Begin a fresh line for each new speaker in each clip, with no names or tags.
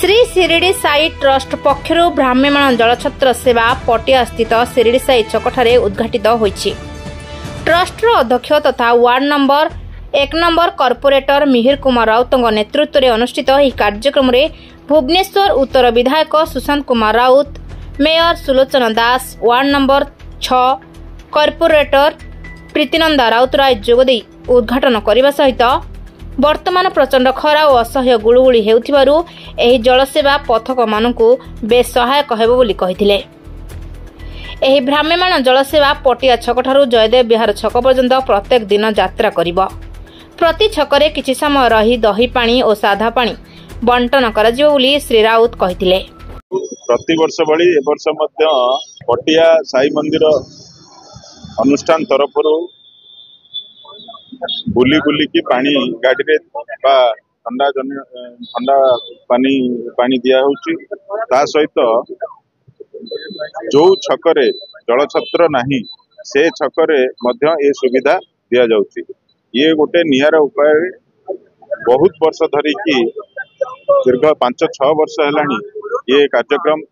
Shri Shirdi Sai trust पक्षर भ्राम्यमाण जलछत्र सेवा पटिया स्थित शिरडी साई छकठारे उद्घाटित होईछि। ट्रस्टर अध्यक्ष तथा ward number 1 number corporator Mihir Kumar Raut नेतृत्व में अनुष्ठित यह कार्यक्रम में भुवनेश्वर उत्तर विधायक सुशांत कुमार राउत, मेयर सुलोचना दास, वार्ड नंबर 6 कॉर्पोरेटर प्रीतिनंदा राउतराय जोगदे उद्घाटन करने सहित वर्तमान प्रचंड खरा और असह्य गुळुगुळी हेउथिबारु एही जलसेवा पथक मानकु बेस सहायक हेबो बोली कहिथिले। एही भ्राम्यमाण जलसेवा पटिया छकठारु जयदेव विहार छक पर्यंत प्रत्येक दिन यात्रा करिबो। प्रति छकरे किछि समय रही दही पानी और साधा पानी बंटन कराजिबो बोली श्री राउत कहिथिले।
प्रति वर्ष भली ए वर्ष मध्य पटिया साई मंदिर अनुष्ठान तरफरु बुली बुली की पानी गाड़ी रे बा ठंडा पानी दिया होची। ता सहित जो छकरे जलछत्र नाही से छकरे मध्य ए सुविधा दिया जाउची। ये गोटे नियारा उपाय बहुत वर्ष धरी की दीर्घ 5-6 वर्ष हेलानी ये कार्यक्रम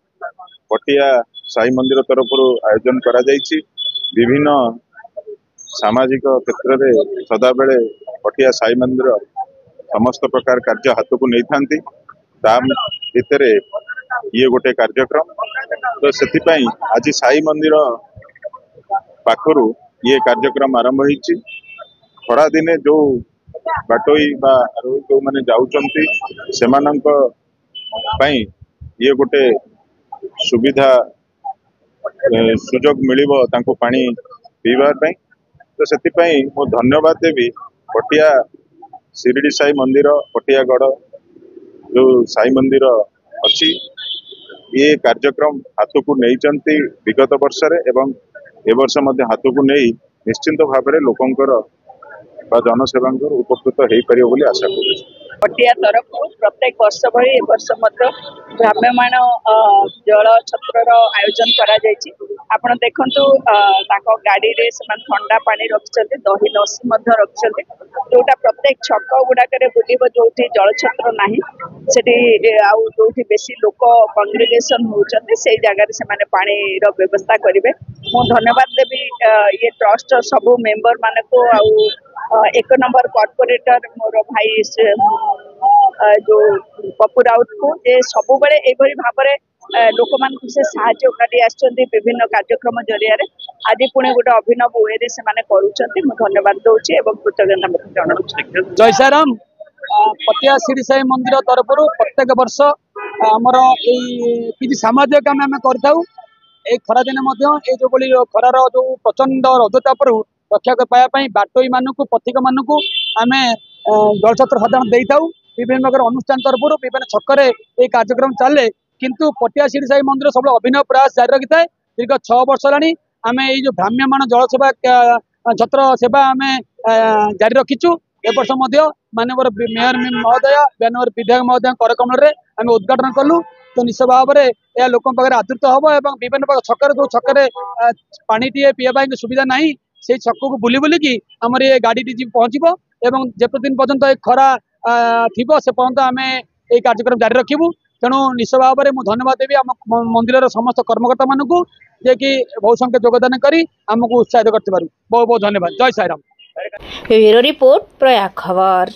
पटिया साई मंदिर तरफ आयोजन करा जाइछि। विभिन्न सामाजिक क्षेत्र में सदा बेले पटिया साई मंदिर समस्त प्रकार कार्य हाथ को नहीं थांती। भितर ये गोटे कार्यक्रम तो से आज साई मंदिर पाखरु ये कार्यक्रम आरंभ होईछि। खरा दिने जो बाटोई बा जो माने जाउचंती सेमानंक पई ये गोटे सुविधा सुजोग मिलिबो तांको पानी पीबार पई। तो से मो धन्यवाद देवी पटिया शिरडी साई मंदिर पटियागढ़ जो साई मंदिर अच्छी ये कार्यक्रम हाथ को नहीं विगत वर्ष एवं ए वर्ष मध्य हाथ को नहीं निश्चिंत भाव में लोकंकर जनसेवा उपकृत हो पार बोली आशा करूँ।
पटिया तरफ प्रत्येक वर्ष भली वर्ष भ्राम्यमाण जल छत्र आयोजन करा जायछि। आपण देखंतु गाड़ी रे ठंडा पानी रखिछन्ते, दही लस्सी रखिछन्ते, जोटा प्रत्येक छक गुड़ाक बुलिब जो जल छत्र नाही सेठी आउ जो बेसी लोक कंग्रेगेशन होउछन्ते से जगह से माने पानी रो व्यवस्था करिवे। मु धन्यवाद देबी ये ट्रस्ट सबु मेंबर माने को आउ 1 नंबर कॉर्पोरेटर मोर भाई जो पप्पू राउत को जे सबु बेले एभली भाबरे लोक मान से साहाय्य करी आछन्ती विभिन्न कार्यक्रम जरिया रे। आज पुणे गोटे अभिनव वे रे से माने करूछन्ती। मु धन्यवाद दउछि एवं कृतज्ञता जणाउछि।
जय साईराम। पटिया शिरडी साई मंदिर तरफरु प्रत्येक वर्ष हमर किछि सामाजिक काम आमे करथाउ। ए खरा दिन मध्य ए जो बोली खरार जो प्रचंड रौद्रतापर रक्षा पाया बाटोई मानू पथिक मानू आम जलछत्र साधारण दे था। विभिन्न प्रकार अनुष्ठान तरफ विभिन्न छकरे ये कार्यक्रम चले किंतु पटिया शिरडी साई मंदिर सब अभिनव प्रयास जारी रखी था। दीर्घ 6 वर्ष है आम ये भ्राम्यमाण जल सेवा छत्र सेवा आम जारी रखीचु। ए वर्ष मानवर मेयर महोदय मानवर विधायक महोदय करकमल आम उद्घाटन कलु। तो निश्चित भाव में यह लोक आदृत हम और विभिन्न प्रकार छकरे जो छकरे पानी टे पीवा सुविधा ना से छक को बुली बुलिकी आमर ये गाड़ी टी पहुँचब एवं जेत दिन पर्यंत खरा थी से पर्यंत आम ये कार्यक्रम जारी रखू। तेणु निश्चित भाव में मुझे धन्यवाद देवी आम मंदिर समस्त कर्मकर्ता मानू जे कि बहुत संख्या योगदान करी आमको उत्साहित करथिबारु बहुत बहुत धन्यवाद। जय साईराम।
ब्यूरो रिपोर्ट प्रयाग खबर।